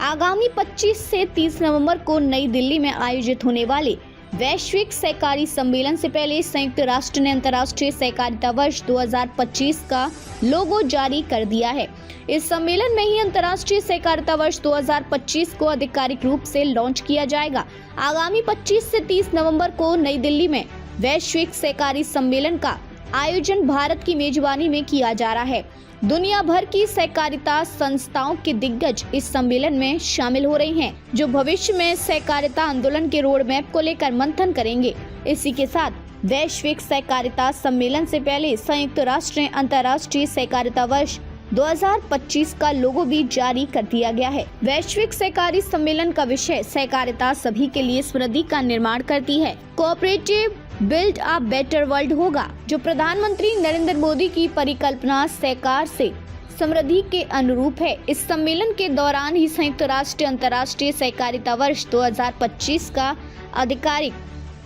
आगामी 25 से 30 नवंबर को नई दिल्ली में आयोजित होने वाले वैश्विक सहकारी सम्मेलन से पहले संयुक्त राष्ट्र ने अंतर्राष्ट्रीय सहकारिता वर्ष 2025 का लोगो जारी कर दिया है। इस सम्मेलन में ही अंतर्राष्ट्रीय सहकारिता वर्ष 2025 को आधिकारिक रूप से लॉन्च किया जाएगा। आगामी 25 से 30 नवंबर को नई दिल्ली में वैश्विक सहकारी सम्मेलन का आयोजन भारत की मेजबानी में किया जा रहा है। दुनिया भर की सहकारिता संस्थाओं के दिग्गज इस सम्मेलन में शामिल हो रही हैं, जो भविष्य में सहकारिता आंदोलन के रोड मैप को लेकर मंथन करेंगे। इसी के साथ वैश्विक सहकारिता सम्मेलन से पहले संयुक्त राष्ट्र ने अंतर्राष्ट्रीय सहकारिता वर्ष 2025 का लोगो भी जारी कर दिया गया है। वैश्विक सहकारी सम्मेलन का विषय सहकारिता सभी के लिए समृद्धि का निर्माण करती है, cooperative build a better world होगा, जो प्रधानमंत्री नरेंद्र मोदी की परिकल्पना सहकार से समृद्धि के अनुरूप है। इस सम्मेलन के दौरान ही संयुक्त राष्ट्र अंतर्राष्ट्रीय सहकारिता वर्ष 2025 का आधिकारिक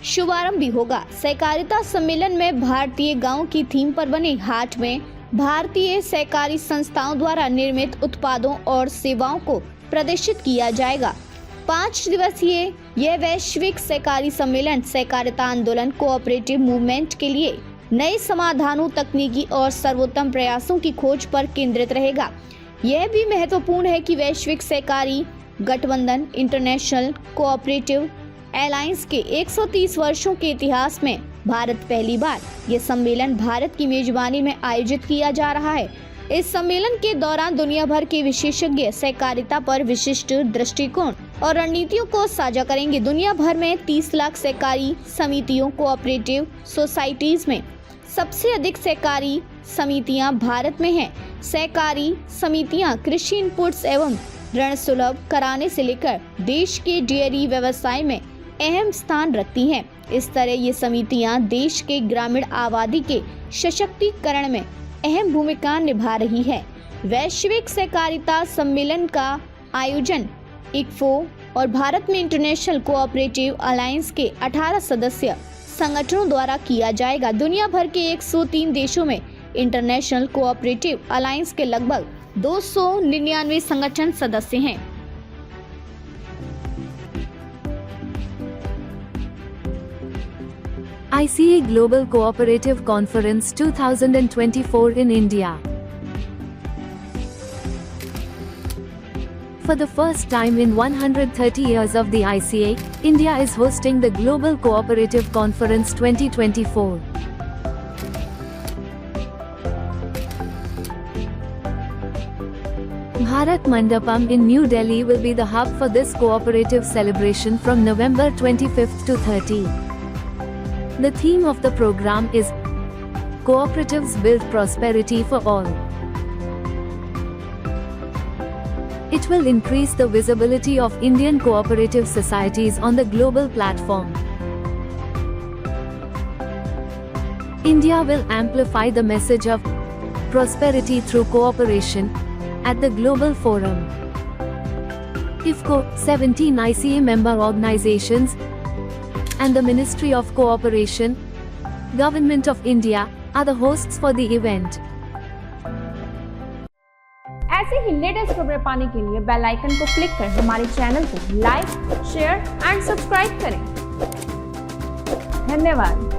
शुभारंभ भी होगा। सहकारिता सम्मेलन में भारतीय गांव की थीम पर बने हाट में भारतीय सहकारी संस्थाओं द्वारा निर्मित उत्पादों और सेवाओं को प्रदर्शित किया जाएगा। 5 दिवसीय यह वैश्विक सहकारी सम्मेलन सहकारिता आंदोलन कोऑपरेटिव मूवमेंट के लिए नए समाधानों, तकनीकी और सर्वोत्तम प्रयासों की खोज पर केंद्रित रहेगा। यह भी महत्वपूर्ण है कि वैश्विक सहकारी गठबंधन इंटरनेशनल कोऑपरेटिव एलायंस के 130 वर्षों के इतिहास में भारत पहली बार यह सम्मेलन भारत की मेजबानी में आयोजित किया जा रहा है। इस सम्मेलन के दौरान दुनिया भर के विशेषज्ञ सहकारिता पर विशिष्ट दृष्टिकोण और रणनीतियों को साझा करेंगे। दुनिया भर में 30 लाख सहकारी समितियों कोऑपरेटिव सोसाइटीज में सबसे अधिक सहकारी समितियां भारत में हैं। सहकारी समितियां कृषि इनपुट्स एवं ऋण सुलभ कराने से लेकर देश के डेयरी व्यवसाय में अहम स्थान रखती हैं। इस तरह ये समितियां देश के ग्रामीण आबादी के सशक्तिकरण में अहम भूमिका निभा रही है। वैश्विक सहकारिता सम्मेलन का आयोजन इक्फो और भारत में इंटरनेशनल कोऑपरेटिव अलायंस के 18 सदस्य संगठनों द्वारा किया जाएगा। दुनिया भर के 103 देशों में इंटरनेशनल कोऑपरेटिव अलायंस के लगभग 299 संगठन सदस्य हैं। ICA Global Cooperative Conference 2024 in India. For the first time in 130 years of the ICA, India is hosting the Global Cooperative Conference 2024. Bharat Mandapam in New Delhi will be the hub for this cooperative celebration from November 25th to 30. The theme of the program is Cooperatives Build Prosperity for All. It will increase the visibility of Indian cooperative societies on the global platform. India will amplify the message of prosperity through cooperation at the global forum. IFCO, 17 ICA member organizations, and the Ministry of Cooperation, Government of India are the hosts for the event. ऐसे ही latest खबरें पाने के लिए bell icon को click कर हमारे channel को like, share and subscribe करें। धन्यवाद।